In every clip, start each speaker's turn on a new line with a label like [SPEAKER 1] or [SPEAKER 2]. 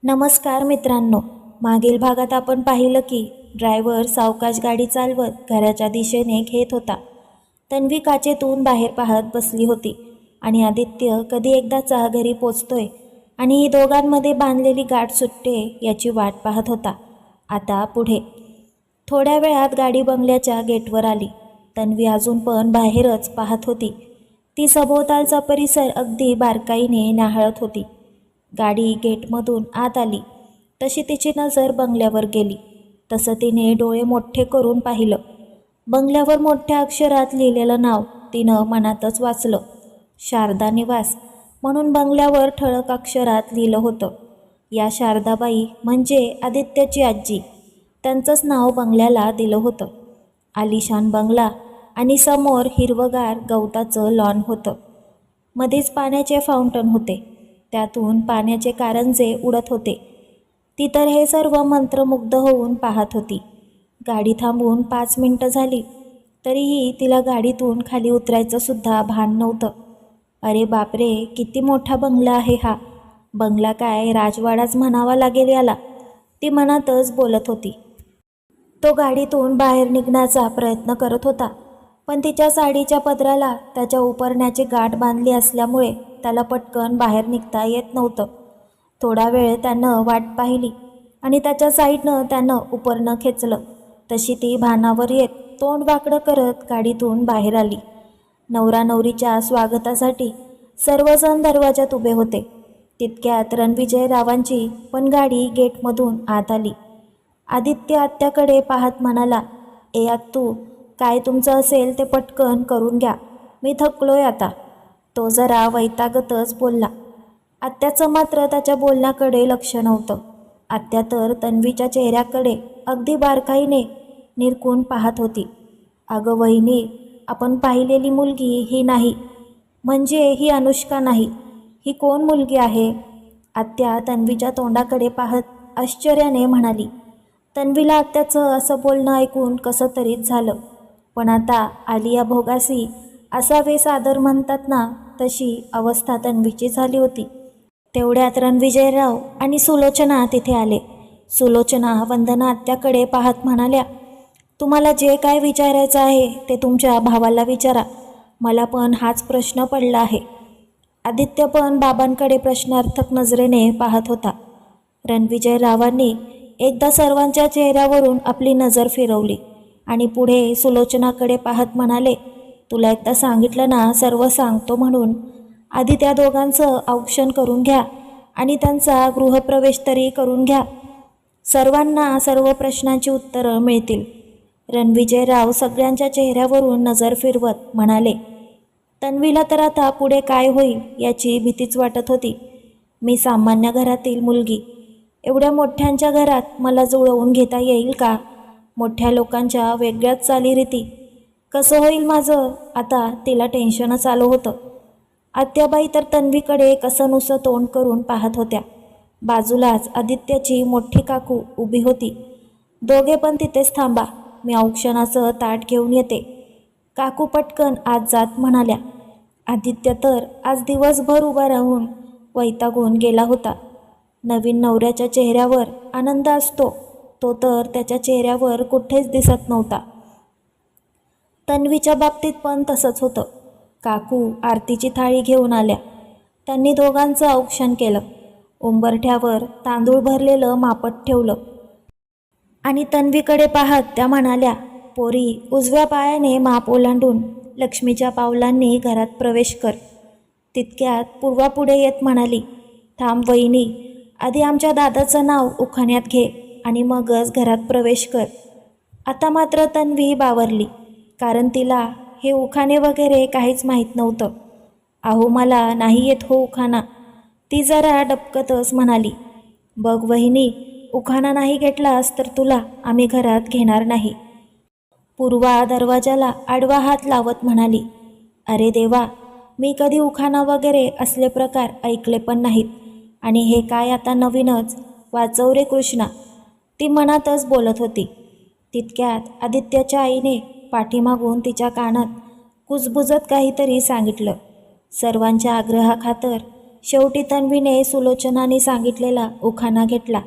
[SPEAKER 1] नमस्कार मित्रांनो. मागील भागात आपण पाहिलं की ड्रायव्हर सावकाश गाडी चालवत घराच्या दिशेने घेत होता. तन्वी काचेतून बाहेर पाहत बसली होती आणि आदित्य कधी एकदाचा घरी पोचतोय आणि ही दोघांमध्ये बांधलेली गाठ सुटते याची वाट पाहत होता. आता पुढे थोड्या वेळात गाडी बंगल्याच्या गेटवर आली. तन्वी अजून पण बाहेरच पाहत होती. ती सभोवतालचा परिसर अगदी बारकाईने न्याहाळत होती. गाडी गेटमधून आत आली तशी तिची नजर बंगल्यावर गेली. तसं तिने डोळे मोठे करून पाहिलं. बंगल्यावर मोठ्या अक्षरात लिहिलेलं नाव तिनं मनातच वाचलं. शारदा निवास म्हणून बंगल्यावर ठळक अक्षरात लिहिलं होतं. या शारदाबाई म्हणजे आदित्यची आजी. त्यांचंच नाव बंगल्याला दिलं होतं. आलिशान बंगला आणि समोर हिरवगार गवताचं लॉन होतं. मध्येच पाण्याचे फाउंटन होते. त्यातून पाण्याचे कारंजे उडत होते. ती तर हे सर्व मंत्रमुग्ध होऊन पाहत होती. गाडी थांबून 5 मिनिटं झाली तरीही तिला गाडीतून खाली उतरायचं सुद्धा भान नव्हतं. अरे बापरे, किती मोठा बंगला आहे हा. बंगला काय राजवाडाच म्हणावा लागेल याला, ती मनातच बोलत होती. तो गाडीतून बाहेर निघण्याचा प्रयत्न करत होता, पण तिच्या साडीच्या पदराला त्याच्या उपरण्याची गाठ बांधली असल्यामुळे त्याला पटकन बाहेर निघता येत नव्हतं. थोडा वेळ त्यानं वाट पाहिली आणि त्याच्या साईडनं त्यानं उपरणं खेचलं. तशी ती भानावर येत तोंड वाकडं करत गाडीतून बाहेर आली. नवरा नवरीच्या स्वागतासाठी सर्वजण दरवाजात उभे होते. तितक्यात रणविजयरावांची पण गाडी गेटमधून आत आली. आदित्य आत्याकडे पाहत म्हणाला, ए आत्तू, काय तुमचं असेल ते पटकन करून घ्या, मी थकलोय आता. तो जरा वैतागतच बोलला. आत्याचं मात्र त्याच्या बोलण्याकडे लक्ष नव्हतं. आत्या तर तन्वीच्या चेहऱ्याकडे अगदी बारकाईने निरखून पाहत होती. अगं वहिनी, आपण पाहिलेली मुलगी ही नाही, म्हणजे ही अनुष्का नाही. ही कोण मुलगी आहे? आत्या तन्वीच्या तोंडाकडे पाहत आश्चर्याने म्हणाली. तन्वीला आत्याचं असं बोलणं ऐकून कसं तरीच झालं. पण आता आलिया भोगासी असावे सादर म्हणतात ना, तशी अवस्था तन्वीची झाली होती. तेवढ्यात रणविजयराव आणि सुलोचना तिथे आले. सुलोचना वंदना आत्याकडे पाहत म्हणाल्या, तुम्हाला जे काय विचारायचं आहे ते तुमच्या भावाला विचारा. मला पण हाच प्रश्न पडला आहे. आदित्य पण बाबांकडे प्रश्नार्थक नजरेने पाहत होता. रणविजयरावांनी एकदा सर्वांच्या चेहऱ्यावरून आपली नजर फिरवली आणि पुढे सुलोचनाकडे पाहत म्हणाले, तुला एकदा सांगितलं ना सर्व सांगतो म्हणून. आधी त्या दोघांचं औक्षण करून घ्या आणि त्यांचा गृहप्रवेश तरी करून घ्या. सर्वांना सर्व प्रश्नांची उत्तरं मिळतील. रणविजयराव सगळ्यांच्या चेहऱ्यावरून नजर फिरवत म्हणाले. तन्वीला तर आता पुढे काय होईल याची भीतीच वाटत होती. मी सामान्य घरातील मुलगी, एवढ्या मोठ्यांच्या घरात मला जुळवून घेता येईल का? मोठ्या लोकांच्या वेगळ्याच चालीरीती. कसं होईल माझं? आता तिला टेन्शनच आलं होतं. आत्याबाई तर तन्वीकडे कसंनुसं तोंड करून पाहत होत्या. बाजूलाच आदित्यची मोठी काकू उभी होती. दोघे पण तिथेच थांबा, मी औक्षणाचं ताट घेऊन येते. काकू पटकन आत जात म्हणाल्या. आदित्य तर आज दिवसभर उभा राहून वैतागून गेला होता. नवीन नवऱ्याच्या चेहऱ्यावर आनंद असतो, तो तर त्याच्या चेहऱ्यावर कुठेच दिसत नव्हता. तन्वीच्या बाबतीत पण तसंच होतं. काकू आरतीची थाळी घेऊन आल्या. त्यांनी दोघांचं औक्षण केलं. उंबरठ्यावर तांदूळ भरलेलं मापट ठेवलं आणि तन्वीकडे पाहत त्या म्हणाल्या, पोरी, उजव्या पायाने माप ओलांडून लक्ष्मीच्या पावलांनी घरात प्रवेश कर. तितक्यात पूर्वा पुढे येत म्हणाली, थांब वहिनी, आधी आमच्या दादाचं नाव उखाण्यात घे आणि मगच घरात प्रवेश कर. आता मात्र तन्वी बावरली, कारण तिला हे उखाणे वगैरे काहीच माहीत नव्हतं. अहो मला नाही येत हो उखाणा, ती जरा डबकतच म्हणाली. बघ वहिनी, उखाणा नाही घेतलास तर तुला आम्ही घरात घेणार नाही. पूर्वा दरवाजाला आडवा हात लावत म्हणाली, अरे देवा, मी कधी उखाणा वगैरे असले प्रकार ऐकले पण नाहीत आणि हे काय आता नवीनच. वाचव रे कृष्णा, ती मनातच बोलत होती. तितक्यात आदित्यच्या आईने पाठीमागून तिच्या कानात कुजबुजत काहीतरी सांगितलं. सर्वांच्या आग्रहाखातर शेवटी तन्वीने सुलोचनाने सांगितलेला उखाणा घेतला.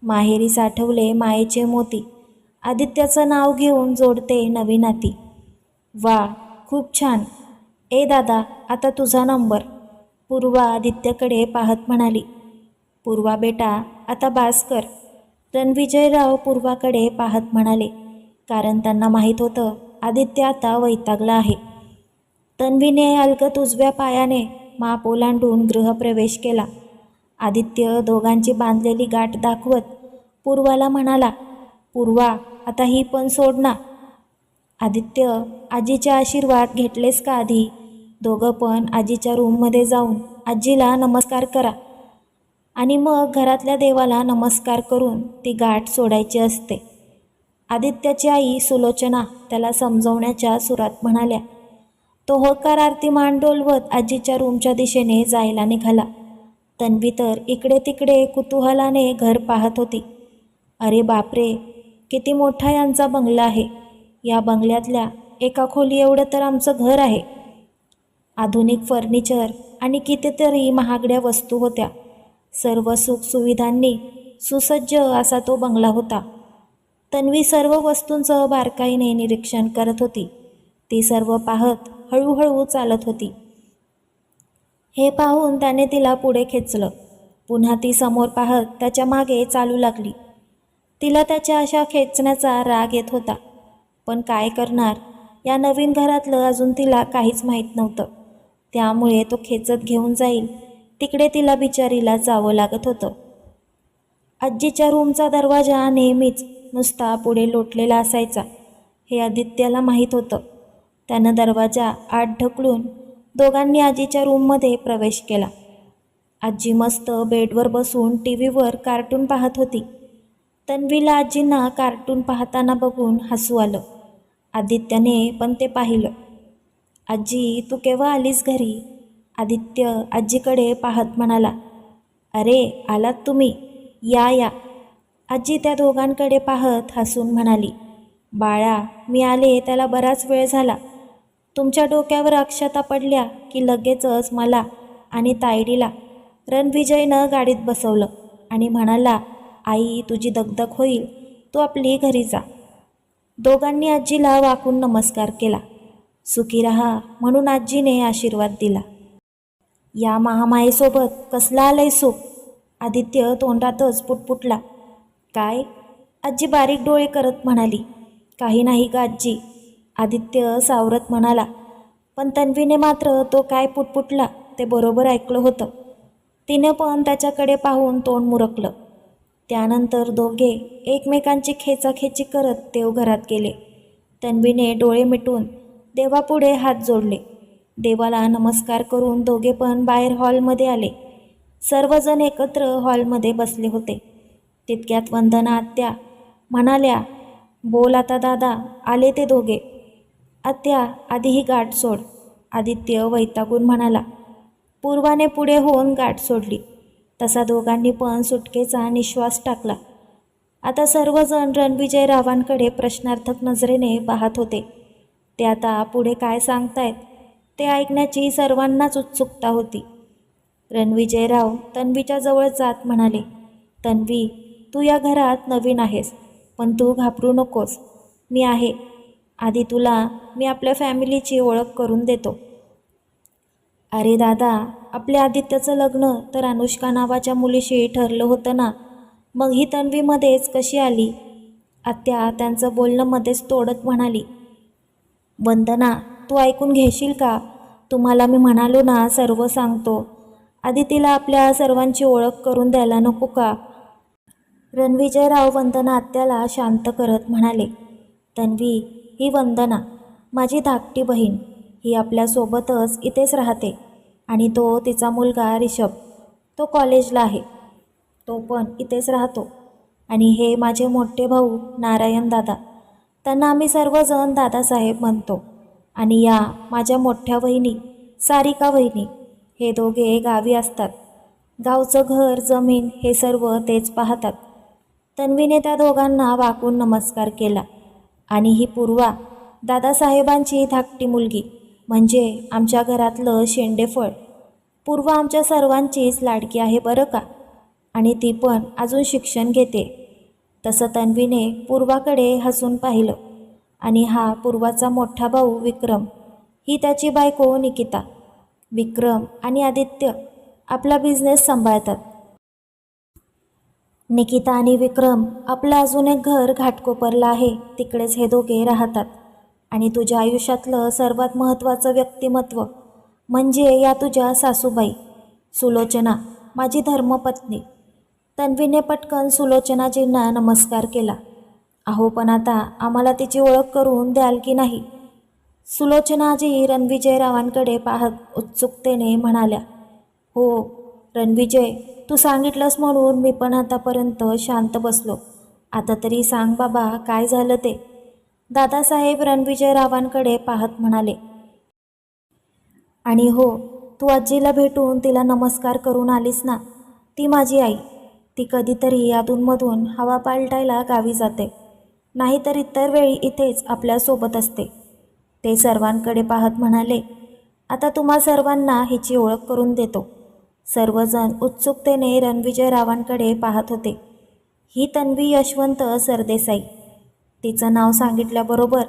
[SPEAKER 1] माहेरी साठवले मायेचे मोती, आदित्याचं नाव घेऊन जोडते नवी नाती. वा, खूप छान. ए दादा, आता तुझा नंबर. पूर्वा आदित्यकडे पाहत म्हणाली. पूर्वा बेटा, आता बास कर. रणविजयराव पूर्वाकडे पाहत म्हणाले, कारण त्यांना माहीत होतं आदित्य आता वैतागला आहे. तन्वीने अलगद उजव्या पायाने माप ओलांडून गृहप्रवेश केला. आदित्य दोघांची बांधलेली गाठ दाखवत पूर्वाला म्हणाला, पूर्वा, आता ही पण सोड ना. आदित्य, आजीचे आशीर्वाद घेतलेस का आधी? दोघं पण आजीच्या रूममध्ये जाऊन आजीला नमस्कार करा आणि मग घरातल्या देवाला नमस्कार करून ती गाठ सोडायची असते. आदित्याची आई सुलोचना त्याला समजवण्याच्या सुरात म्हणाल्या. तो होकार आरती मान डोलवत आजीच्या रूमच्या दिशेने जायला निघाला. तन्वी तर इकडे तिकडे कुतूहलाने घर पाहत होती. अरे बापरे, किती मोठा यांचा बंगला आहे. या बंगल्यातल्या एका खोली एवढं तर आमचं घर आहे. आधुनिक फर्निचर आणि कितीतरी महागड्या वस्तू होत्या. सर्व सुखसुविधांनी सुसज्ज असा तो बंगला होता. तन्वी सर्व वस्तूंचं बारकाईने निरीक्षण करत होती. ती सर्व पाहत हळूहळू चालत होती. हे पाहून त्याने तिला पुढे खेचलं. पुन्हा ती समोर पाहत त्याच्या मागे चालू लागली. तिला त्याच्या अशा खेचण्याचा राग येत होता. पण काय करणार, या नवीन घरातलं अजून तिला काहीच माहीत नव्हतं. त्यामुळे तो खेचत घेऊन जाईल तिकडे तिला बिचारीला जावं लागत होतं. आजीच्या रूमचा दरवाजा नेहमीच नुसता पुढे लोटलेला असायचा हे आदित्याला माहीत होतं. त्यानं दरवाजा आत ढकलून दोघांनी आजीच्या रूममध्ये प्रवेश केला. आजी मस्त बेडवर बसून टीव्हीवर कार्टून पाहत होती. तन्वीला आजींना कार्टून पाहताना बघून हसू आलं. आदित्यने पण ते पाहिलं. आजी, तू केव्हा आलीस घरी? आदित्य आजीकडे पाहत म्हणाला. अरे, आलात तुम्ही, या या. आजी त्या दोघांकडे पाहत हसून म्हणाली. बाळा, मी आले त्याला बराच वेळ झाला. तुमच्या डोक्यावर अक्षता पडल्या की लगेचच मला आणि तायडीला रणविजयनं गाडीत बसवलं आणि म्हणाला, आई, तुझी दगदग होईल, तू आपली घरी जा. दोघांनी आजीला वाकून नमस्कार केला. सुखी रहा म्हणून आजीने आशीर्वाद दिला. या महामायेसोबत कसला आलंय सुख? आदित्य तोंडातच पुटपुटला. काय? आजी बारीक डोळे करत म्हणाली. काही नाही का आजी, आदित्य सावरत म्हणाला. पण तन्वीने मात्र तो काय पुटपुटला ते बरोबर ऐकलं होतं. तिने पण त्याच्याकडे पाहून तोंड मुरकलं. त्यानंतर दोघे एकमेकांची खेचाखेची करत देवघरात गेले. तन्वीने डोळे मिटून देवापुढे हात जोडले. देवाला नमस्कार करून दोघे पण बाहेर हॉलमध्ये आले. सर्वजण एकत्र हॉलमध्ये बसले होते. तितक्यात वंदना आत्या म्हणाल्या, बोल आता दादा. आले ते दोघे. आत्या, आधी ही गाठ सोड. आदित्य वैतागून म्हणाला. पूर्वाने पुढे होऊन गाठ सोडली. तसा दोघांनी पण सुटकेचा निश्वास टाकला. आता सर्वजण रणविजयरावांकडे प्रश्नार्थक नजरेने पाहत होते. ते आता पुढे काय सांगतायत ते ऐकण्याची सर्वांनाच उत्सुकता होती. रणविजयराव तन्वीच्या जवळ जात म्हणाले, तन्वी, तू या घरात नवीन आहेस, पण तू घाबरू नकोस. मी आहे. आधी तुला मी आपल्या फॅमिलीची ओळख करून देतो. अरे दादा, आपल्या आदित्यचं लग्न तर अनुष्का नावाच्या मुलीशी ठरलं होतं ना, मग ही तन्वीमध्येच कशी आली? आत्या त्यांचं बोलणं मध्येच तोडत म्हणाली. वंदना, तू ऐकून घेशील का? तुम्हाला मी म्हणालो ना सर्व सांगतो. आधी तिला आपल्या सर्वांची ओळख करून द्यायला नको का? रणविजयराव वंदना आत्याला शांत करत म्हणाले. तन्वी, ही वंदना माझी धाकटी बहीण. ही आपल्यासोबतच इथेच राहते आणि तो तिचा मुलगा रिषभ, तो कॉलेजला आहे. तो पण इथेच राहतो. आणि हे माझे मोठे भाऊ नारायण दादा. त्यांना आम्ही सर्वजण दादासाहेब म्हणतो. आणि या माझ्या मोठ्या वहिनी सारिका वहिनी. हे दोघे गावी असतात. गावचं घर जमीन हे सर्व तेच पाहतात. तन्वीने त्या दोघांना वाकून नमस्कार केला. आणि ही पूर्वा, दादासाहेबांची धाकटी मुलगी, म्हणजे आमच्या घरातलं शेंडेफळ. पूर्वा आमच्या सर्वांचीच लाडकी आहे बरं का, आणि ती पण अजून शिक्षण घेते. तसं तन्वीने पूर्वाकडे हसून पाहिलं. आणि हा पूर्वाचा मोठा भाऊ विक्रम, ही त्याची बायको निकिता. विक्रम आणि आदित्य आपला बिझनेस सांभाळतात. निकिता आणि विक्रम आपलं अजून एक घर घाटकोपरला आहे, तिकडेच हे दोघे राहतात. आणि तुझ्या आयुष्यातलं सर्वात महत्त्वाचं व्यक्तिमत्व म्हणजे या तुझ्या सासूबाई, सुलोचना, माझी धर्मपत्नी. तन्वीने पटकन सुलोचनाजींना नमस्कार केला. अहो पण आता आम्हाला तिची ओळख करून द्याल की नाही? सुलोचनाजी रणविजयरावांकडे पाहत उत्सुकतेने म्हणाल्या. हो रणविजय, तू सांगितलंस म्हणून मी पण आतापर्यंत शांत बसलो. आता तरी सांग बाबा, काय झालं ते? दादासाहेब रणविजयरावांकडे पाहत म्हणाले. आणि हो, तू आजीला भेटून तिला नमस्कार करून आलीस ना? ती माझी आई. ती कधीतरी अधूनमधून हवा पालटायला गावी जाते, नाहीतर इतर वेळी इथेच आपल्यासोबत असते. ते सर्वांकडे पाहत म्हणाले. आता तुम्हा सर्वांना हिची ओळख करून देतो. सर्वजण उत्सुकतेने रणविजयरावांकडे पाहत होते. ही तन्वी यशवंत सरदेसाई. तिचं नाव सांगितल्याबरोबर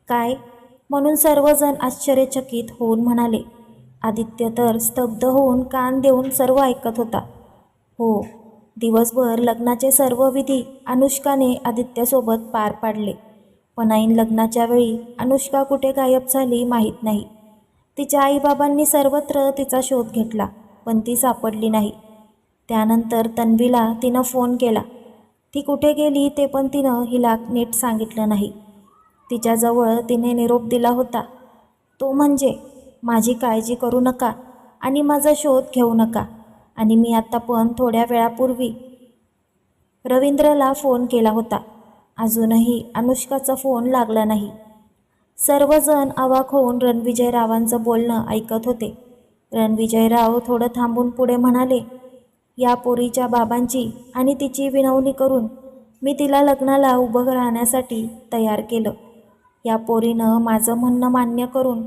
[SPEAKER 1] काय म्हणून सर्वजण आश्चर्यचकित होऊन म्हणाले. आदित्य तर स्तब्ध होऊन कान देऊन सर्व ऐकत होता. हो, दिवसभर लग्नाचे सर्व विधी अनुष्काने आदित्यसोबत पार पाडले. पण ऐन लग्नाच्या वेळी अनुष्का कुठे गायब झाली माहीत नाही. तिच्या आईबाबांनी सर्वत्र तिचा शोध घेतला, पण ती सापडली नाही. त्यानंतर तन्वीला तिनं फोन केला. ती कुठे गेली ते पण तिनं हिला नीट सांगितलं नाही. तिच्याजवळ तिने निरोप दिला होता, तो म्हणजे माझी काळजी करू नका आणि माझा शोध घेऊ नका. आणि मी आता पण थोड्या वेळापूर्वी रवींद्रला फोन केला होता. अजूनही अनुष्काचा फोन लागला नाही. सर्वजण अवाक होऊन रणविजयरावांचं बोलणं ऐकत होते. रणविजयराव थोडं थांबून पुढे म्हणाले. या पोरीच्या बाबांची आणि तिची विनवणी करून मी तिला लग्नाला उभं राहण्यासाठी तयार केलं. या पोरीनं माझं म्हणणं मान्य करून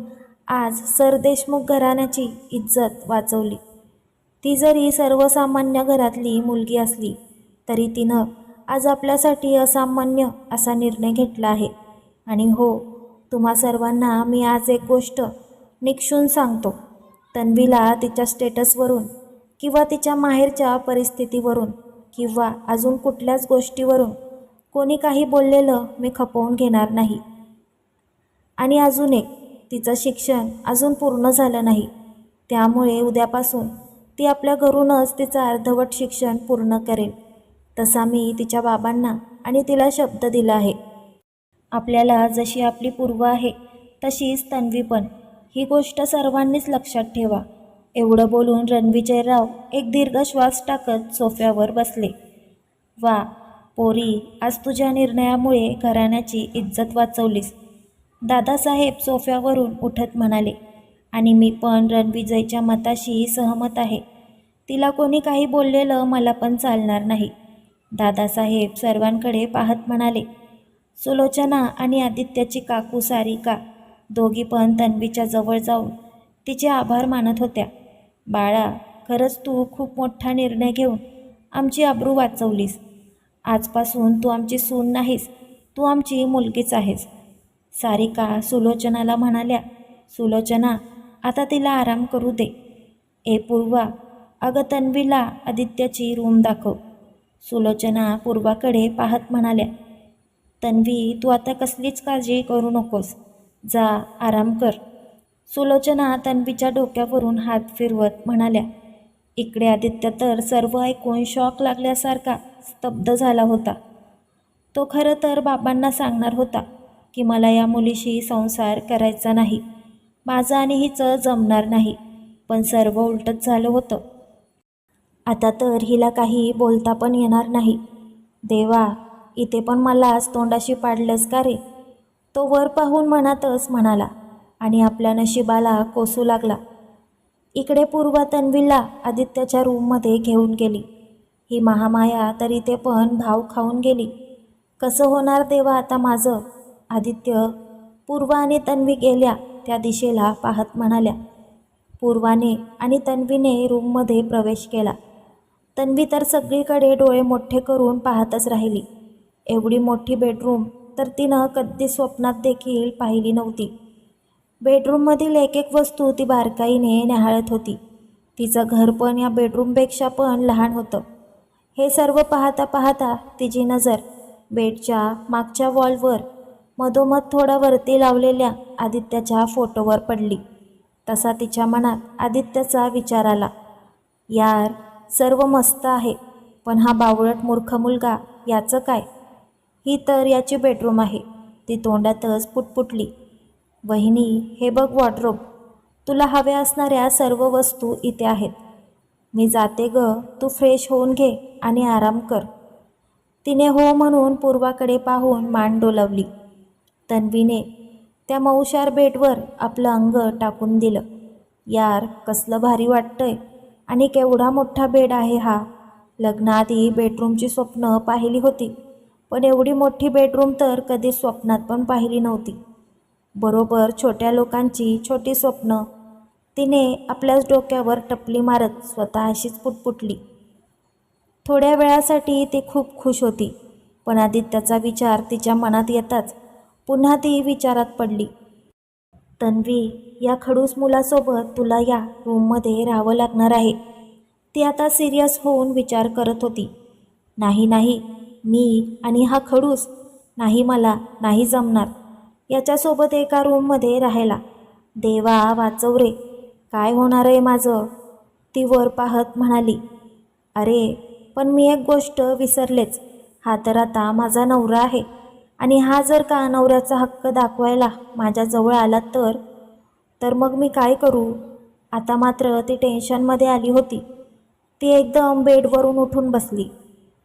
[SPEAKER 1] आज सरदेशमुख घराण्याची इज्जत वाचवली. ती जरी सर्वसामान्य घरातली मुलगी असली तरी तिनं आज आपल्यासाठी असामान्य असा निर्णय घेतला आहे. आणि हो, तुम्हा सर्वांना मी आज एक गोष्ट निक्षून सांगतो. तन्वीला तिच्या स्टेटसवरून किंवा तिच्या माहेरच्या परिस्थितीवरून किंवा अजून कुठल्याच गोष्टीवरून कोणी काही बोललेलं मी खपवून घेणार नाही. आणि अजून एक, तिचं शिक्षण अजून पूर्ण झालं नाही, त्यामुळे उद्यापासून ती आपल्या घरूनच तिचं अर्धवट शिक्षण पूर्ण करेल. तसा मी तिच्या बाबांना आणि तिला शब्द दिला आहे. आपल्याला जशी आपली पूर्व आहे तशीच तन्वी पण, ही गोष्ट सर्वांनीच लक्षात ठेवा. एवढं बोलून रणविजयराव एक दीर्घ श्वास टाकत सोफ्यावर बसले. वा पोरी, आज तुझ्या निर्णयामुळे घराण्याची इज्जत वाचवलीस, दादासाहेब सोफ्यावरून उठत म्हणाले. आणि मी पण रणविजयच्या मताशी सहमत आहे. तिला कोणी काही बोललेलं मला पण चालणार नाही. दादासाहेब सर्वांकडे पाहत म्हणाले. सुलोचना आणि आदित्यची काकू सारिका दोघी पण तन्वीच्या जवळ जाऊन तिचे आभार मानत होत्या. बाळा, खरंच तू खूप मोठा निर्णय घेऊन आमची आबरू वाचवलीस. आजपासून तू आमची सून नाहीस, तू आमची मुलगीच आहेस. सारिका सुलोचनाला म्हणाल्या. सुलोचना, आता तिला आराम करू दे. ए पूर्वा, अगं तन्वीला आदित्यची रूम दाखव. सुलोचना पूर्वाकडे पाहत म्हणाल्या. तन्वी, तू आता कसलीच काळजी करू नकोस, जा आराम कर. सुलोचना तन्वीच्या डोक्यावरून हात फिरवत म्हणाल्या. इकडे आदित्य तर सर्व ऐकून शॉक लागल्यासारखा स्तब्ध झाला होता. तो खरं तर बाबांना सांगणार होता की मला या मुलीशी संसार करायचा नाही, माझं आणि हिचं जमणार नाही, पण सर्व उलटच झालं होतं. आता तर हिला काही बोलता पण येणार नाही. देवा, इथे पण मलाच तोंडाशी पाडलंस का रे? तो वर पाहून मनातच म्हणाला आणि आपल्या नशिबाला कोसू लागला. इकडे पूर्वा तन्वीला आदित्यच्या रूममध्ये घेऊन गेली. ही महामाया तर इथे पण भाव खाऊन गेली. कसं होणार देवा आता माझं? आदित्य पूर्वा आणि तन्वी गेल्या त्या दिशेला पाहत म्हणाल्या. पूर्वाने आणि तन्वीने रूममध्ये प्रवेश केला. तन्वी तर सगळीकडे डोळे मोठे करून पाहतच राहिली. एवढी मोठी बेडरूम तर तिनं कधी स्वप्नात देखील पाहिली नव्हती. बेडरूममधील एक एक वस्तू ती बारकाईने न्याहाळत होती. तिचं घर पण या बेडरूमपेक्षा पण लहान होतं. हे सर्व पाहता पाहता तिची नजर बेडच्या मागच्या वॉलवर मधोमध थोडा वरती लावलेल्या आदित्याच्या फोटोवर पडली. तसा तिच्या मनात आदित्याचा विचार आला. यार, सर्व मस्त आहे, पण हा बावळट मूर्ख मुलगा याचं काय? ही तर याची बेडरूम आहे. ती तोंडातच पुटपुटली. वहिनी, हे बघ वॉर्डरोब. तुला हव्या असणाऱ्या सर्व वस्तू इथे आहेत. मी जाते ग, तू फ्रेश होऊन घे आणि आराम कर. तिने हो म्हणून पूर्वाकडे पाहून मान डोलावली. तन्वीने त्या मऊशार बेडवर आपलं अंग टाकून दिलं. यार, कसलं भारी वाटतंय. आणि केवढा मोठा बेड आहे हा. लग्नाआधी बेडरूमची स्वप्न पाहिली होती, पण एवढी मोठी बेडरूम तर कधी स्वप्नात पण पाहिली नव्हती. बरोबर छोट्या लोकांची छोटी स्वप्न. तिने आपल्याच डोक्यावर टपली मारत स्वतःशीच पुटपुटली. थोड्या वेळासाठी ती खूप खुश होती, पण आदित्याचा विचार तिच्या मनात येताच पुन्हा ती विचारात पडली. तन्वी, या खडूस मुलासोबत तुला या रूममध्ये राहावं लागणार आहे. ती आता सिरियस होऊन विचार करत होती. नाही नाही, मी आणि हा खडूस नाही, मला नाही जमणार याच्यासोबत एका रूममध्ये राहायला. देवा वाचव रे, काय होणार आहे माझं? ती वर पाहत म्हणाली. अरे, पण मी एक गोष्ट विसरलेच. हा तर आता माझा नवरा आहे, आणि हा जर का नवऱ्याचा हक्क दाखवायला माझ्याजवळ आला तर मग मी काय करू? आता मात्र ती टेन्शनमध्ये आली होती. ती एकदम बेडवरून उठून बसली.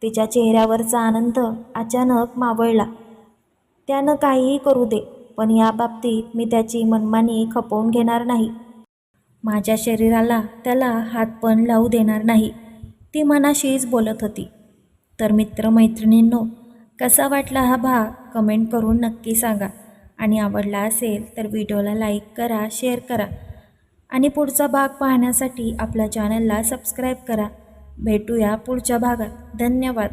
[SPEAKER 1] तिच्या चेहऱ्यावरचा आनंद अचानक मावळला. त्यानं काहीही करू दे, पण या बाबतीत मी त्याची मनमानी खपवून घेणार नाही. माझ्या शरीराला त्याला हात पण लावू देणार नाही, ती मनाशीच बोलत होती. तर मित्रमैत्रिणींनो, कसा वाटला हा भाग कमेंट करून नक्की सांगा. आणि आवडला असेल तर व्हिडिओला लाईक करा, शेअर करा, आणि पुढचा भाग पाहण्यासाठी आपल्या चॅनलला सबस्क्राईब करा. भेटूया पुढच्या भागात. धन्यवाद.